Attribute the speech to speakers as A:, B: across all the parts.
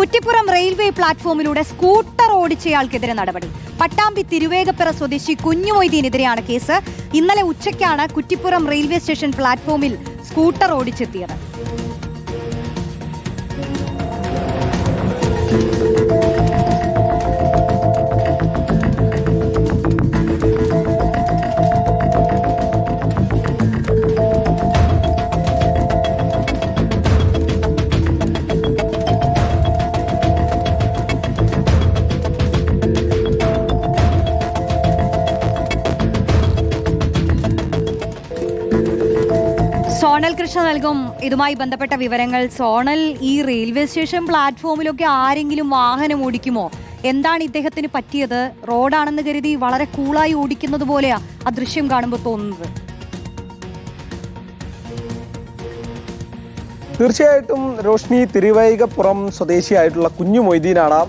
A: Kuttippuram railway പ്ലാറ്റ്ഫോമിലൂടെ scooter ഓടിച്ചയാൾക്കെതിരെ നടപടി. പട്ടാമ്പി തിരുവേഗപ്പുറ സ്വദേശി കുഞ്ഞുമൊയ്തീനെതിരെയാണ് case. ഇന്നലെ ഉച്ചയ്ക്കാണ് കുറ്റിപ്പുറം റെയിൽവേ സ്റ്റേഷൻ പ്ലാറ്റ്ഫോമിൽ സ്കൂട്ടർ ഓടിച്ചെത്തിയത്. സോണൽ കൃഷ്ണ നൽകും ഇതുമായി ബന്ധപ്പെട്ട വിവരങ്ങൾ. സോണൽ, ഈ റെയിൽവേ സ്റ്റേഷൻ പ്ലാറ്റ്ഫോമിലൊക്കെ ആരെങ്കിലും വാഹനം ഓടിക്കുമോ? എന്താണ് ഇദ്ദേഹത്തിന് പറ്റിയത്? റോഡാണെന്ന് കരുതി വളരെ കൂളായി ഓടിക്കുന്നത് പോലെയാ ആ ദൃശ്യം കാണുമ്പോൾ തോന്നുന്നത്.
B: തീർച്ചയായിട്ടും റോഷ്നി, തിരുവൈകപ്പുറം സ്വദേശിയായിട്ടുള്ള കുഞ്ഞു മൊയ്തീനാണ്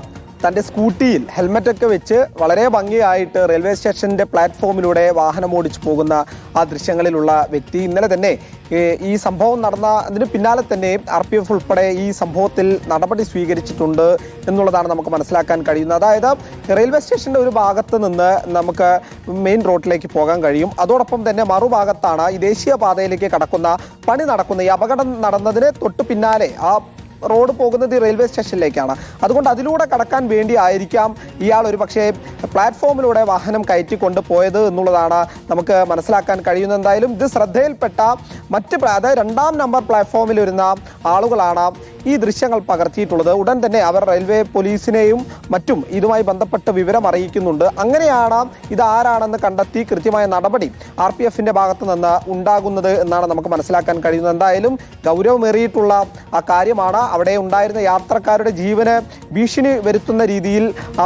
B: തൻ്റെ സ്കൂട്ടിയിൽ ഹെൽമറ്റൊക്കെ വെച്ച് വളരെ ഭംഗിയായിട്ട് റെയിൽവേ സ്റ്റേഷൻ്റെ പ്ലാറ്റ്ഫോമിലൂടെ വാഹനം ഓടിച്ചു പോകുന്ന ആ ദൃശ്യങ്ങളിലുള്ള വ്യക്തി. ഇന്നലെ തന്നെ ഈ സംഭവം നടന്നതിന് പിന്നാലെ തന്നെ RPF ഉൾപ്പെടെ ഈ സംഭവത്തിൽ നടപടി സ്വീകരിച്ചിട്ടുണ്ട് എന്നുള്ളതാണ് നമുക്ക് മനസ്സിലാക്കാൻ കഴിയുന്നത്. അതായത് റെയിൽവേ സ്റ്റേഷൻ്റെ ഒരു ഭാഗത്ത് നിന്ന് നമുക്ക് മെയിൻ റോഡിലേക്ക് പോകാൻ കഴിയും. അതോടൊപ്പം തന്നെ മറുഭാഗത്താണ് ഈ ദേശീയപാതയിലേക്ക് കടക്കുന്ന പണി നടക്കുന്ന ഈ അപകടം നടന്നതിന് തൊട്ട് പിന്നാലെ ആ റോഡ് പോകുന്നത് റെയിൽവേ സ്റ്റേഷനിലേക്കാണ്. അതുകൊണ്ട് അതിലൂടെ കടക്കാൻ വേണ്ടി ആയിരിക്കാം ഇയാൾ ഒരു പക്ഷേ പ്ലാറ്റ്ഫോമിലൂടെ വാഹനം കയറ്റിക്കൊണ്ട് പോയത് എന്നുള്ളതാണ് നമുക്ക് മനസ്സിലാക്കാൻ കഴിയുന്നത്. എന്തായാലും ഇത് ശ്രദ്ധയിൽപ്പെട്ട അതായത് 2ാം നമ്പർ പ്ലാറ്റ്ഫോമിൽ വരുന്ന ആളുകളാണ് ഈ ദൃശ്യങ്ങൾ പകർത്തിയിട്ടുള്ളത്. ഉടൻ തന്നെ അവർ റെയിൽവേ പോലീസിനെയും മറ്റും ഇതുമായി ബന്ധപ്പെട്ട് വിവരം അറിയിക്കുന്നുണ്ട്. അങ്ങനെയാണ് ഇതാരാണെന്ന് കണ്ടെത്തി കൃത്യമായ നടപടി RPFന്റെ ഭാഗത്ത് നിന്ന് ഉണ്ടാകുന്നത് എന്നാണ് നമുക്ക് മനസ്സിലാക്കാൻ കഴിയുന്നത്. എന്തായാലും ഗൗരവമേറിയിട്ടുള്ള ആ കാര്യമാണ്. അവിടെ ഉണ്ടായിരുന്ന യാത്രക്കാരുടെ ജീവന് ഭീഷണി വരുത്തുന്ന രീതിയിൽ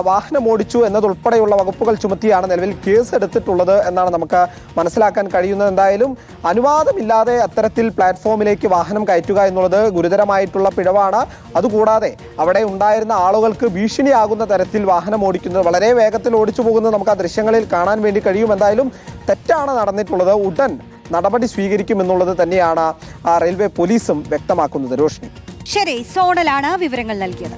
B: വാഹനം ഓടിച്ചു എന്നതുൾപ്പെടെയുള്ള വകുപ്പുകൾ ചുമത്തിയാണ് നിലവിൽ കേസ് എടുത്തിട്ടുള്ളത് എന്നാണ് നമുക്ക് മനസ്സിലാക്കാൻ കഴിയുന്നത്. എന്തായാലും അനുവാദമില്ലാതെ അത്തരത്തിൽ പ്ലാറ്റ്ഫോമിലേക്ക് വാഹനം കയറ്റുക എന്നുള്ളത് ഗുരുതരമായിട്ടുള്ള പിഴവാണ്. അതുകൂടാതെ അവിടെ ഉണ്ടായിരുന്ന ആളുകൾക്ക് ഭീഷണിയാകുന്ന തരത്തിൽ വാഹനം ഓടിക്കുന്നത്, വളരെ വേഗത്തിൽ ഓടിച്ചു പോകുന്നത് നമുക്ക് ആ ദൃശ്യങ്ങളിൽ കാണാൻ വേണ്ടി കഴിയും. എന്തായാലും തെറ്റാണ് നടന്നിട്ടുള്ളത്. ഉടൻ നടപടി സ്വീകരിക്കുമെന്നുള്ളത് തന്നെയാണ് റെയിൽവേ പോലീസും വ്യക്തമാക്കുന്നത്. രോഷ്നി,
A: ശരി, സോണലാണ് വിവരങ്ങൾ നൽകിയത്.